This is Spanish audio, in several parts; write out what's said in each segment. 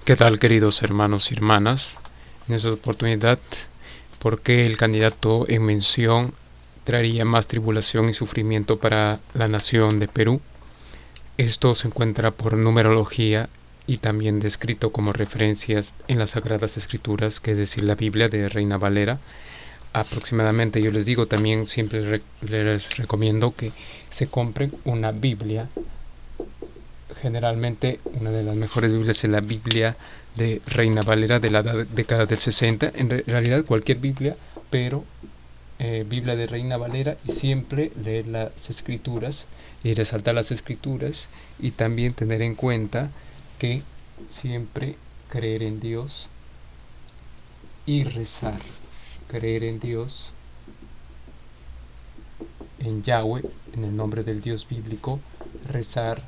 ¿Qué tal, queridos hermanos y hermanas? En esta oportunidad, ¿por qué el candidato en mención traería más tribulación y sufrimiento para la nación de Perú? Esto se encuentra por numerología y también descrito como referencias en las Sagradas Escrituras, que es decir, la Biblia de Reina Valera. Aproximadamente, yo les digo, también siempre les recomiendo que se compren una Biblia. Generalmente una de las mejores Biblias es la Biblia de Reina Valera de la década del 60. En realidad cualquier Biblia, pero Biblia de Reina Valera, y siempre leer las escrituras y resaltar las escrituras, y también tener en cuenta que siempre creer en Dios y rezar. Creer en Dios, en Yahweh, en el nombre del Dios bíblico, rezar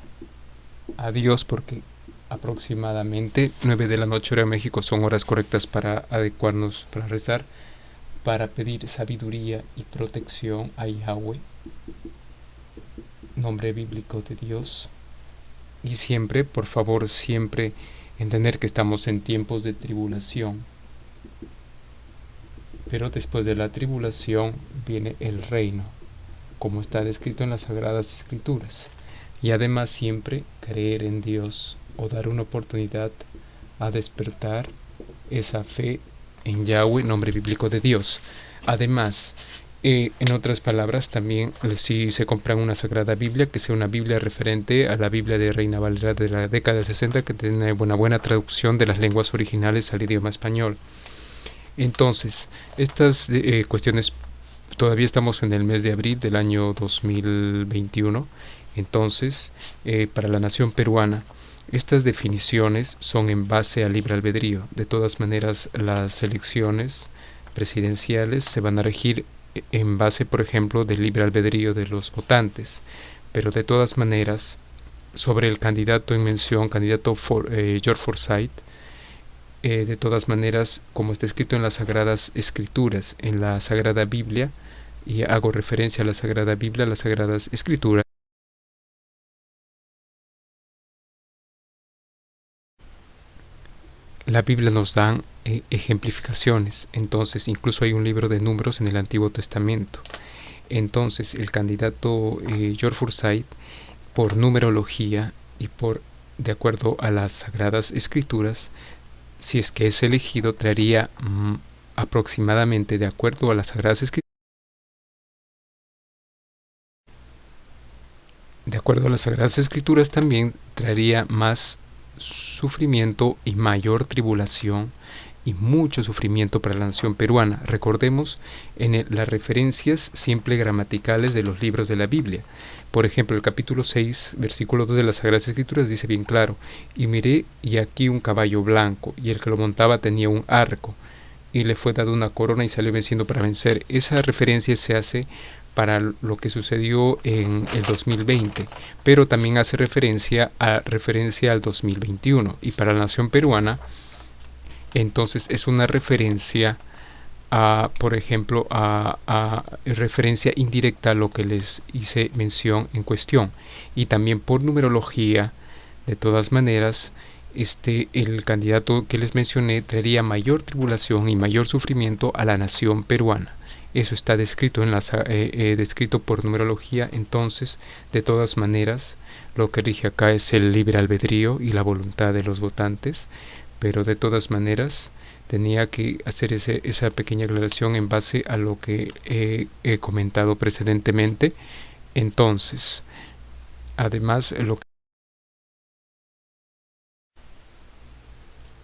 a Dios, porque aproximadamente 9 de la noche hora de México son horas correctas para adecuarnos para rezar, para pedir sabiduría y protección a Yahweh, nombre bíblico de Dios. Y siempre, por favor, siempre entender que estamos en tiempos de tribulación, pero después de la tribulación viene el reino, como está descrito en las Sagradas Escrituras. Y además siempre creer en Dios, o dar una oportunidad a despertar esa fe en Yahweh, nombre bíblico de Dios. Además, en otras palabras, también si se compran una Sagrada Biblia, que sea una Biblia referente a la Biblia de Reina Valera de la década del 60, que tiene una buena traducción de las lenguas originales al idioma español. Entonces, estas cuestiones, todavía estamos en el mes de abril del año 2021. Entonces, para la nación peruana, estas definiciones son en base al libre albedrío. De todas maneras, las elecciones presidenciales se van a regir en base, por ejemplo, del libre albedrío de los votantes. Pero de todas maneras, sobre el candidato en mención, candidato George Forsyth, de todas maneras, como está escrito en las Sagradas Escrituras, en la Sagrada Biblia, y hago referencia a la Sagrada Biblia, a las Sagradas Escrituras, la Biblia nos da ejemplificaciones. Entonces, incluso hay un libro de números en el Antiguo Testamento. Entonces, el candidato George Forsyth, por numerología y de acuerdo a las Sagradas Escrituras, si es que es elegido, traería aproximadamente, de acuerdo a las Sagradas Escrituras, también traería más sufrimiento y mayor tribulación y mucho sufrimiento para la nación peruana. Recordemos en las referencias siempre gramaticales de los libros de la Biblia. Por ejemplo, el capítulo 6, versículo 2 de las Sagradas Escrituras dice bien claro: y miré, y aquí un caballo blanco, y el que lo montaba tenía un arco, y le fue dada una corona y salió venciendo para vencer. Esa referencia se hace para lo que sucedió en el 2020, pero también hace referencia al 2021. Y para la nación peruana, entonces es una referencia por ejemplo, a referencia indirecta a lo que les hice mención en cuestión. Y también por numerología, de todas maneras, el candidato que les mencioné traería mayor tribulación y mayor sufrimiento a la nación peruana. Eso está descrito descrito por numerología. Entonces, de todas maneras, lo que rige acá es el libre albedrío y la voluntad de los votantes, pero de todas maneras tenía que hacer esa pequeña aclaración en base a lo que he comentado precedentemente. Entonces, además,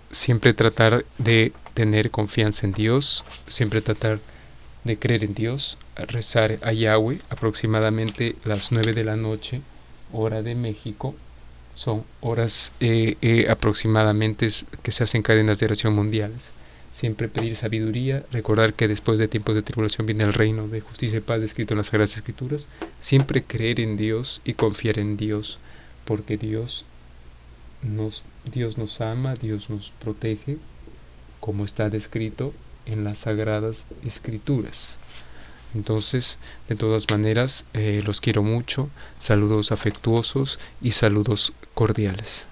siempre tratar de tener confianza en Dios, siempre tratar de creer en Dios, rezar a Yahweh. Aproximadamente las 9 de la noche, hora de México, son horas aproximadamente que se hacen cadenas de oración mundiales. Siempre pedir sabiduría, recordar que después de tiempos de tribulación viene el reino de justicia y paz descrito en las Sagradas Escrituras. Siempre creer en Dios y confiar en Dios, porque Dios nos ama, Dios nos protege, como está descrito en las Sagradas Escrituras. Entonces, de todas maneras, los quiero mucho. Saludos afectuosos y saludos cordiales.